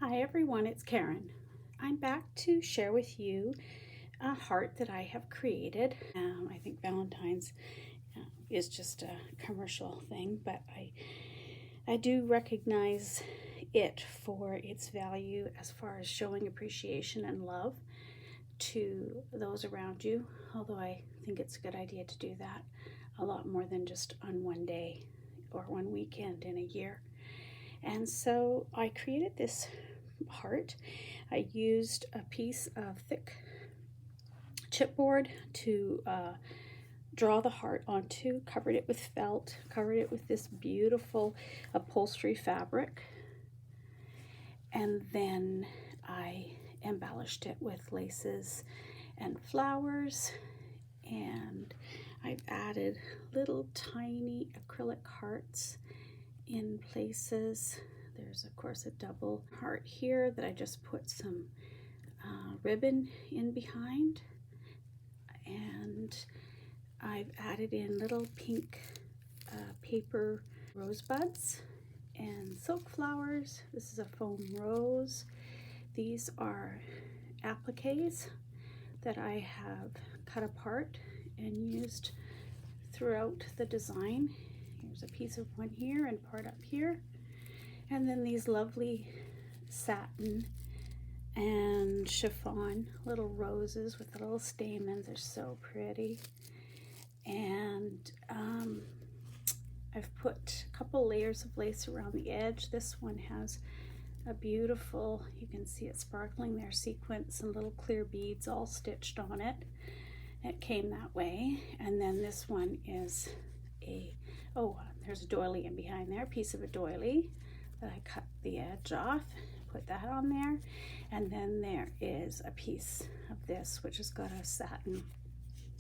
Hi everyone, it's Karen. I'm back to share with you a heart that I have created. I think Valentine's is just a commercial thing, but I do recognize it for its value as far as showing appreciation and love to those around you, although I think it's a good idea to do that a lot more than just on one day or one weekend in a year. And so I created this heart. I used a piece of thick chipboard to draw the heart onto, covered it with felt, covered it with this beautiful upholstery fabric, and then I embellished it with laces and flowers, and I've added little tiny acrylic hearts in places. There's of course a double heart here that I just put some ribbon in behind, and I've added in little pink paper rosebuds and silk flowers. This is a foam rose. These are appliques that I have cut apart and used throughout the design. Here's a piece of one here and part up here. And then these lovely satin and chiffon little roses with the little stamens. They're so pretty. And I've put a couple layers of lace around the edge. This one has a beautiful, you can see it sparkling there, sequins and little clear beads all stitched on it. It came that way. And then this one is there's a doily in behind there, a piece of a doily that I cut the edge off, put that on there. And then there is a piece of this which has got a satin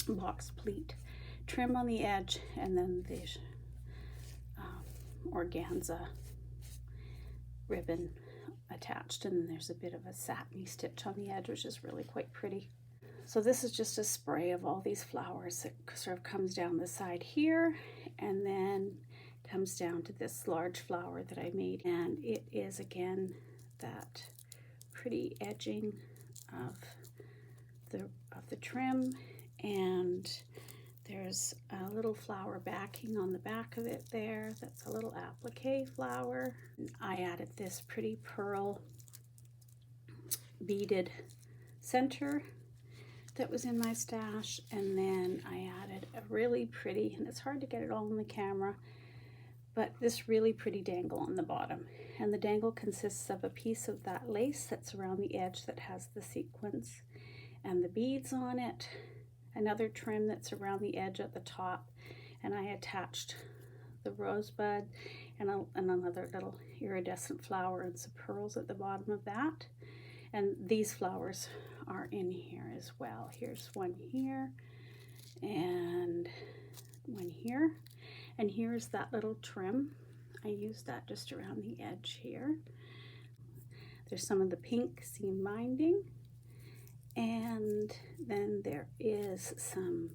box pleat trim on the edge, and then the organza ribbon attached, and then there's a bit of a satiny stitch on the edge, which is really quite pretty. So this is just a spray of all these flowers that sort of comes down the side here and then comes down to this large flower that I made, and it is again that pretty edging of the trim, and there's a little flower backing on the back of it there. That's a little applique flower. I added this pretty pearl beaded center that was in my stash, and then I added a really pretty, and it's hard to get it all in the camera, but this really pretty dangle on the bottom. And the dangle consists of a piece of that lace that's around the edge that has the sequins and the beads on it, another trim that's around the edge at the top, and I attached the rosebud and another little iridescent flower and some pearls at the bottom of that. And these flowers are in here as well. Here's one here and one here, and here's that little trim. I used that just around the edge here. There's some of the pink seam binding, and then there is some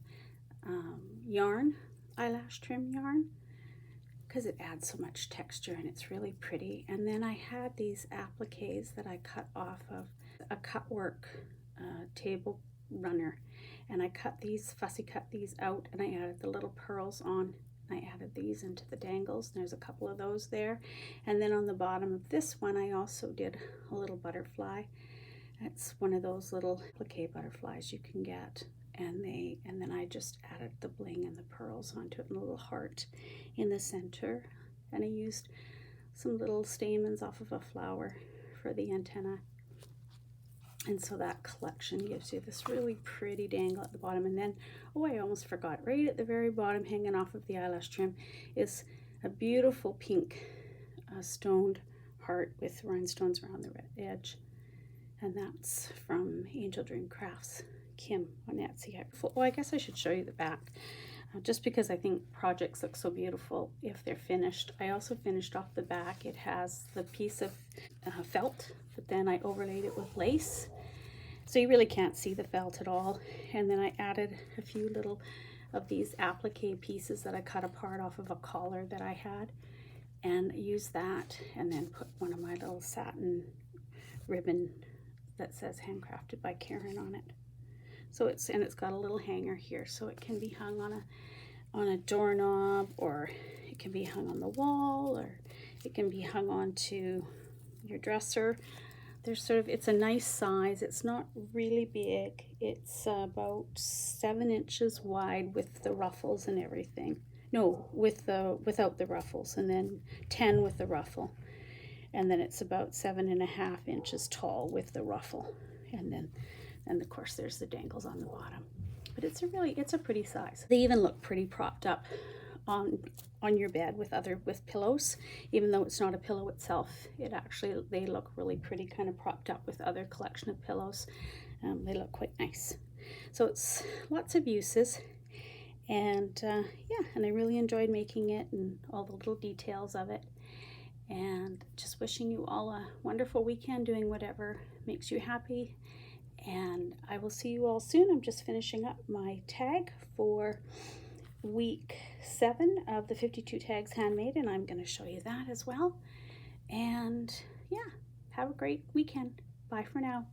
yarn, eyelash trim yarn, because it adds so much texture and it's really pretty. And then I had these appliques that I cut off of a cut work table runner, and I fussy cut these out, and I added the little pearls on. I added these into the dangles, and there's a couple of those there. And then on the bottom of this one I also did a little butterfly. It's one of those little applique butterflies you can get, and then I just added the bling and the pearls onto it, and a little heart in the center. And I used some little stamens off of a flower for the antenna. And so that collection gives you this really pretty dangle at the bottom. And then, oh, I almost forgot, right at the very bottom, hanging off of the eyelash trim, is a beautiful pink stoned heart with rhinestones around the edge. And that's from Angel Dream Crafts, Kim on Etsy. Oh, I guess I should show you the back, just because I think projects look so beautiful if they're finished. I also finished off the back. It has the piece of felt, but then I overlaid it with lace, so you really can't see the felt at all. And then I added a few little of these applique pieces that I cut apart off of a collar that I had, and used that, and then put one of my little satin ribbon that says handcrafted by Karen on it. So it's got a little hanger here, so it can be hung on a doorknob, or it can be hung on the wall, or it can be hung onto your dresser. It's a nice size. It's not really big. It's about 7 inches wide with the ruffles and everything. No, without the ruffles, and then 10 with the ruffle. And then it's about 7.5 inches tall with the ruffle. And of course there's the dangles on the bottom. But it's a pretty size. They even look pretty propped up on your bed with pillows. Even though it's not a pillow itself, they look really pretty, kind of propped up with other collection of pillows. They look quite nice. So it's lots of uses. And yeah, and I really enjoyed making it and all the little details of it. And just wishing you all a wonderful weekend doing whatever makes you happy. And I will see you all soon. I'm just finishing up my tag for week 7 of the 52 tags handmade, and I'm going to show you that as well. And yeah, have a great weekend. Bye for now.